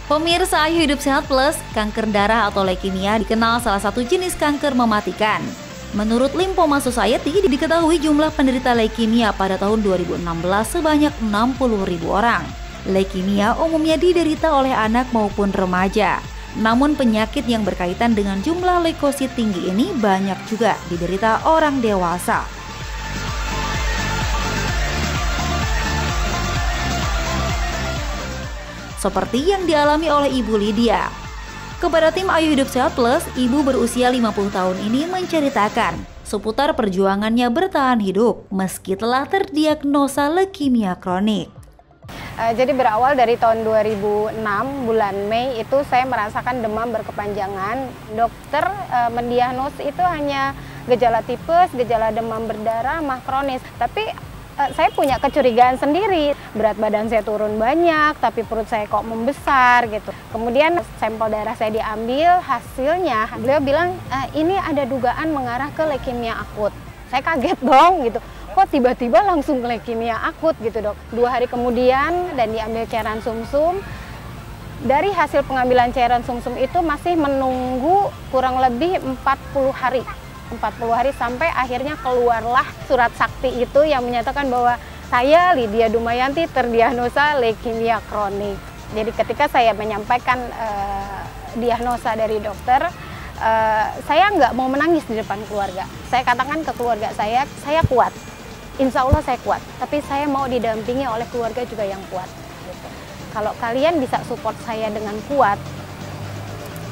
Pemirsa Ayu Hidup Sehat Plus, kanker darah atau leukemia dikenal salah satu jenis kanker mematikan. Menurut Lymphoma Society, diketahui jumlah penderita leukemia pada tahun 2016 sebanyak 60.000 orang. Leukemia umumnya diderita oleh anak maupun remaja. Namun penyakit yang berkaitan dengan jumlah leukosit tinggi ini banyak juga diderita orang dewasa. Seperti yang dialami oleh Ibu Lydia. Kepada tim Ayu Hidup Sehat Plus, ibu berusia 50 tahun ini menceritakan seputar perjuangannya bertahan hidup meski telah terdiagnosa leukemia kronik. Jadi berawal dari tahun 2006, bulan Mei itu saya merasakan demam berkepanjangan. Dokter mendiagnos itu hanya gejala tipes, gejala demam berdarah, mah kronis. Tapi saya punya kecurigaan sendiri, berat badan saya turun banyak, tapi perut saya kok membesar gitu. Kemudian sampel darah saya diambil, hasilnya beliau bilang ini ada dugaan mengarah ke leukemia akut. Saya kaget dong gitu, kok tiba-tiba langsung ke leukemia akut gitu dok. 2 hari kemudian dan diambil cairan sumsum. Dari hasil pengambilan cairan sumsum itu masih menunggu kurang lebih 40 hari sampai akhirnya keluarlah surat sakti itu yang menyatakan bahwa saya Lydia Dumayanti terdiagnosa leukemia kronik. Jadi ketika saya menyampaikan diagnosa dari dokter, saya nggak mau menangis di depan keluarga. Saya katakan ke keluarga saya kuat, insya Allah saya kuat, tapi saya mau didampingi oleh keluarga juga yang kuat. Gitu. Kalau kalian bisa support saya dengan kuat,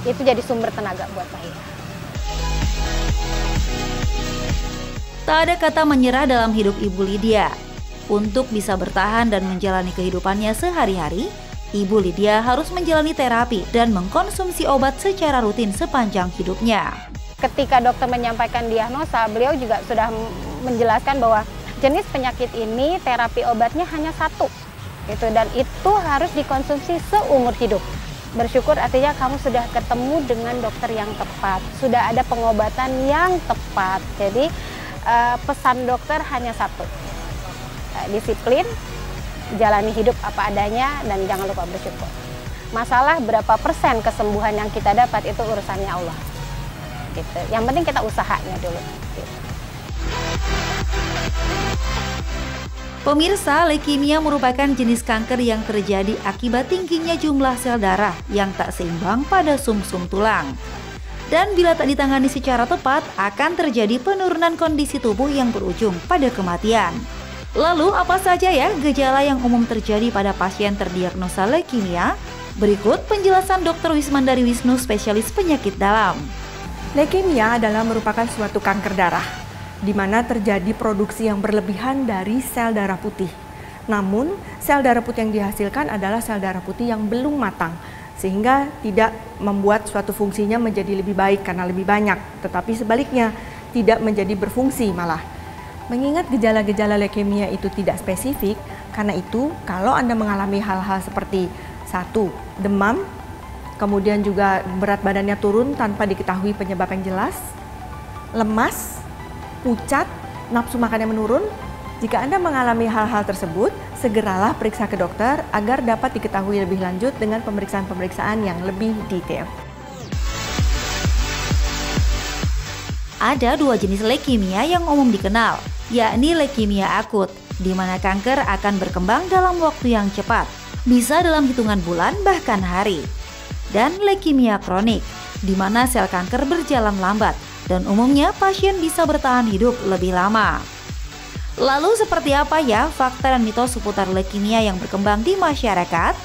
itu jadi sumber tenaga buat saya. Tak ada kata menyerah dalam hidup Ibu Lydia. Untuk bisa bertahan dan menjalani kehidupannya sehari-hari, Ibu Lydia harus menjalani terapi dan mengkonsumsi obat secara rutin sepanjang hidupnya. Ketika dokter menyampaikan diagnosa, beliau juga sudah menjelaskan bahwa jenis penyakit ini terapi obatnya hanya 1. Gitu, dan itu harus dikonsumsi seumur hidup. Bersyukur artinya kamu sudah ketemu dengan dokter yang tepat, sudah ada pengobatan yang tepat. Jadi pesan dokter hanya 1, disiplin, jalani hidup apa adanya, dan jangan lupa bersyukur. Masalah berapa persen kesembuhan yang kita dapat itu urusannya Allah. Gitu. Yang penting kita usahanya dulu. Gitu. Pemirsa, leukemia merupakan jenis kanker yang terjadi akibat tingginya jumlah sel darah yang tak seimbang pada sumsum tulang. Dan bila tak ditangani secara tepat, akan terjadi penurunan kondisi tubuh yang berujung pada kematian. Lalu apa saja ya gejala yang umum terjadi pada pasien terdiagnosa leukemia? Berikut penjelasan Dr. Wismandari Wisnu, spesialis penyakit dalam. Leukemia adalah merupakan suatu kanker darah, di mana terjadi produksi yang berlebihan dari sel darah putih. Namun, sel darah putih yang dihasilkan adalah sel darah putih yang belum matang, sehingga tidak membuat suatu fungsinya menjadi lebih baik karena lebih banyak, tetapi sebaliknya tidak menjadi berfungsi malah. Mengingat gejala-gejala leukemia itu tidak spesifik, karena itu kalau Anda mengalami hal-hal seperti 1. Demam, kemudian juga berat badannya turun tanpa diketahui penyebab yang jelas, lemas, pucat, nafsu makannya menurun. Jika Anda mengalami hal-hal tersebut, segeralah periksa ke dokter agar dapat diketahui lebih lanjut dengan pemeriksaan-pemeriksaan yang lebih detail. Ada 2 jenis leukemia yang umum dikenal, yakni leukemia akut, di mana kanker akan berkembang dalam waktu yang cepat, bisa dalam hitungan bulan bahkan hari. Dan leukemia kronik, di mana sel kanker berjalan lambat, dan umumnya pasien bisa bertahan hidup lebih lama. Lalu seperti apa ya fakta dan mitos seputar leukemia yang berkembang di masyarakat?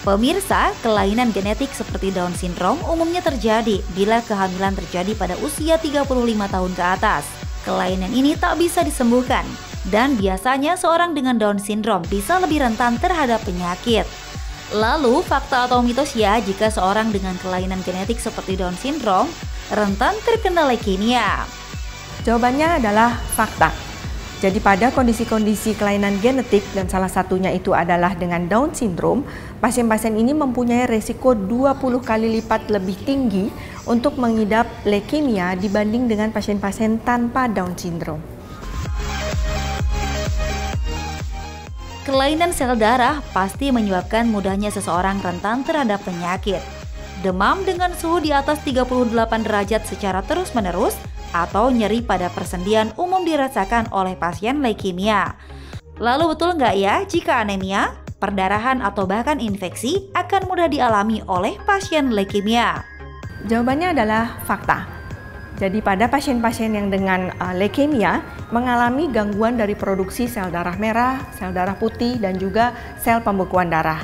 Pemirsa, kelainan genetik seperti Down syndrome umumnya terjadi bila kehamilan terjadi pada usia 35 tahun ke atas. Kelainan ini tak bisa disembuhkan, dan biasanya seorang dengan Down syndrome bisa lebih rentan terhadap penyakit. Lalu, fakta atau mitos ya jika seorang dengan kelainan genetik seperti Down syndrome rentan terkena leukemia? Jawabannya adalah fakta. Jadi pada kondisi-kondisi kelainan genetik dan salah satunya itu adalah dengan Down syndrome, pasien-pasien ini mempunyai resiko 20 kali lipat lebih tinggi untuk mengidap leukemia dibanding dengan pasien-pasien tanpa Down syndrome. Kelainan sel darah pasti menyebabkan mudahnya seseorang rentan terhadap penyakit. Demam dengan suhu di atas 38 derajat secara terus-menerus atau nyeri pada persendian umum dirasakan oleh pasien leukemia. Lalu betul nggak ya jika anemia, perdarahan atau bahkan infeksi akan mudah dialami oleh pasien leukemia? Jawabannya adalah fakta. Jadi pada pasien-pasien yang dengan leukemia mengalami gangguan dari produksi sel darah merah, sel darah putih, dan juga sel pembekuan darah.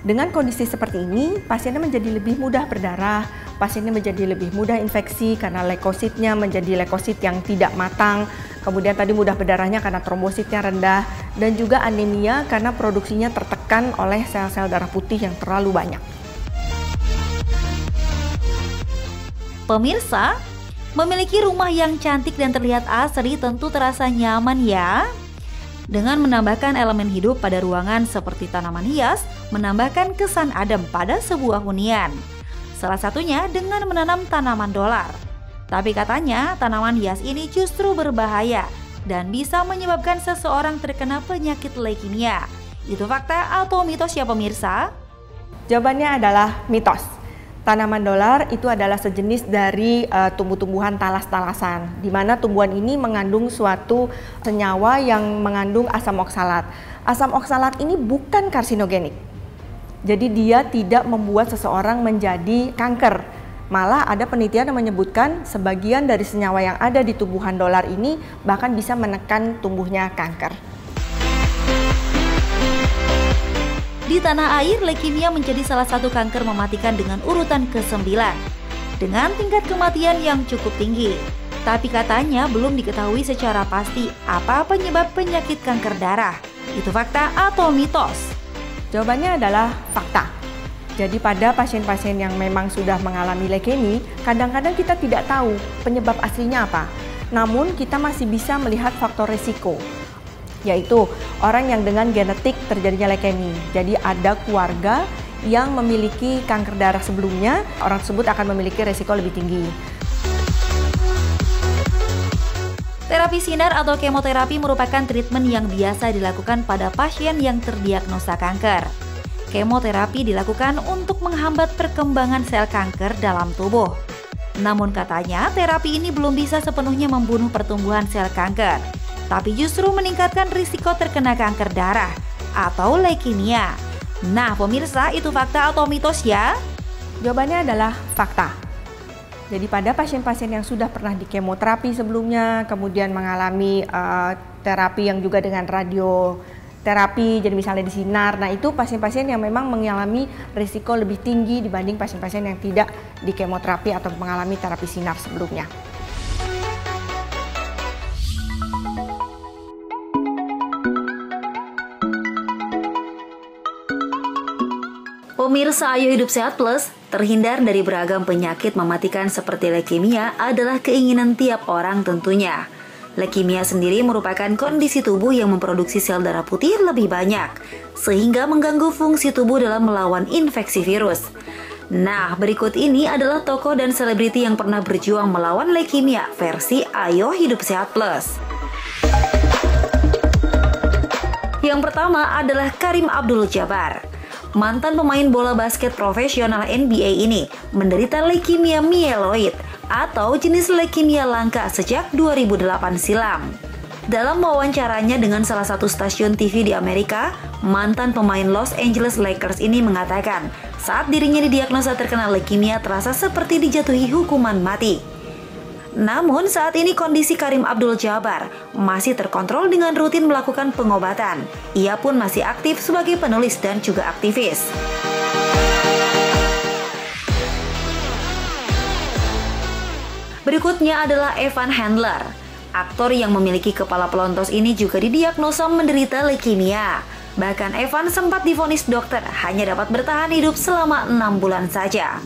Dengan kondisi seperti ini, pasiennya menjadi lebih mudah berdarah, pasiennya menjadi lebih mudah infeksi karena leukositnya menjadi leukosit yang tidak matang, kemudian tadi mudah berdarahnya karena trombositnya rendah, dan juga anemia karena produksinya tertekan oleh sel-sel darah putih yang terlalu banyak. Pemirsa, memiliki rumah yang cantik dan terlihat asri tentu terasa nyaman ya. Dengan menambahkan elemen hidup pada ruangan seperti tanaman hias, menambahkan kesan adem pada sebuah hunian. Salah satunya dengan menanam tanaman dolar. Tapi katanya tanaman hias ini justru berbahaya dan bisa menyebabkan seseorang terkena penyakit leukemia. Itu fakta atau mitos ya pemirsa? Jawabannya adalah mitos. Tanaman dolar itu adalah sejenis dari tumbuh-tumbuhan talas-talasan, di mana tumbuhan ini mengandung suatu senyawa yang mengandung asam oksalat. Asam oksalat ini bukan karsinogenik, jadi dia tidak membuat seseorang menjadi kanker. Malah ada penelitian yang menyebutkan sebagian dari senyawa yang ada di tumbuhan dolar ini bahkan bisa menekan tumbuhnya kanker. Di tanah air, leukemia menjadi salah satu kanker mematikan dengan urutan ke-9 dengan tingkat kematian yang cukup tinggi. Tapi katanya belum diketahui secara pasti apa penyebab penyakit kanker darah. Itu fakta atau mitos? Jawabannya adalah fakta. Jadi pada pasien-pasien yang memang sudah mengalami leukemia, kadang-kadang kita tidak tahu penyebab aslinya apa. Namun kita masih bisa melihat faktor risiko, yaitu orang yang dengan genetik terjadinya leukemia. Jadi ada keluarga yang memiliki kanker darah sebelumnya, orang tersebut akan memiliki risiko lebih tinggi. Terapi sinar atau kemoterapi merupakan treatment yang biasa dilakukan pada pasien yang terdiagnosa kanker. Kemoterapi dilakukan untuk menghambat perkembangan sel kanker dalam tubuh. Namun katanya terapi ini belum bisa sepenuhnya membunuh pertumbuhan sel kanker, tapi justru meningkatkan risiko terkena kanker darah atau leukemia. Nah pemirsa, itu fakta atau mitos ya? Jawabannya adalah fakta. Jadi pada pasien-pasien yang sudah pernah di kemoterapi sebelumnya, kemudian mengalami terapi yang juga dengan radioterapi, jadi misalnya di sinar, nah itu pasien-pasien yang memang mengalami risiko lebih tinggi dibanding pasien-pasien yang tidak di kemoterapi atau mengalami terapi sinar sebelumnya. Pemirsa Ayo Hidup Sehat Plus, terhindar dari beragam penyakit mematikan seperti leukemia adalah keinginan tiap orang tentunya. Leukemia sendiri merupakan kondisi tubuh yang memproduksi sel darah putih lebih banyak, sehingga mengganggu fungsi tubuh dalam melawan infeksi virus. Nah, berikut ini adalah tokoh dan selebriti yang pernah berjuang melawan leukemia versi Ayo Hidup Sehat Plus. Yang pertama adalah Kareem Abdul-Jabbar. Mantan pemain bola basket profesional NBA ini menderita leukemia mieloid atau jenis leukemia langka sejak 2008 silam. Dalam wawancaranya dengan salah satu stasiun TV di Amerika, mantan pemain Los Angeles Lakers ini mengatakan saat dirinya didiagnosa terkena leukemia terasa seperti dijatuhi hukuman mati. Namun saat ini kondisi Kareem Abdul-Jabbar masih terkontrol dengan rutin melakukan pengobatan. Ia pun masih aktif sebagai penulis dan juga aktivis. Berikutnya adalah Evan Handler. Aktor yang memiliki kepala pelontos ini juga didiagnosa menderita leukemia. Bahkan Evan sempat divonis dokter hanya dapat bertahan hidup selama 6 bulan saja.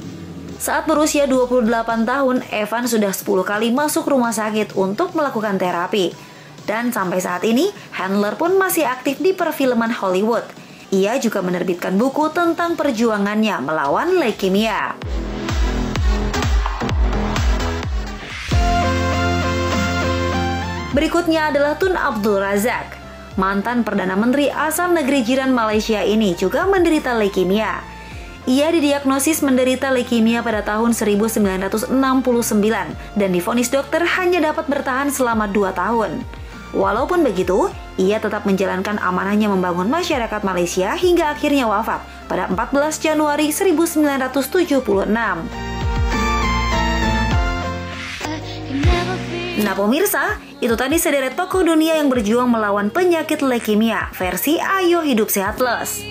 Saat berusia 28 tahun, Evan sudah 10 kali masuk rumah sakit untuk melakukan terapi. Dan sampai saat ini, Handler pun masih aktif di perfilman Hollywood. Ia juga menerbitkan buku tentang perjuangannya melawan leukemia. Berikutnya adalah Tun Abdul Razak. mantan Perdana Menteri asal negeri jiran Malaysia ini juga menderita leukemia. Ia didiagnosis menderita leukemia pada tahun 1969 dan divonis dokter hanya dapat bertahan selama 2 tahun. Walaupun begitu, ia tetap menjalankan amanahnya membangun masyarakat Malaysia hingga akhirnya wafat pada 14 Januari 1976. Nah pemirsa, itu tadi sederet tokoh dunia yang berjuang melawan penyakit leukemia versi Ayo Hidup Sehat Plus.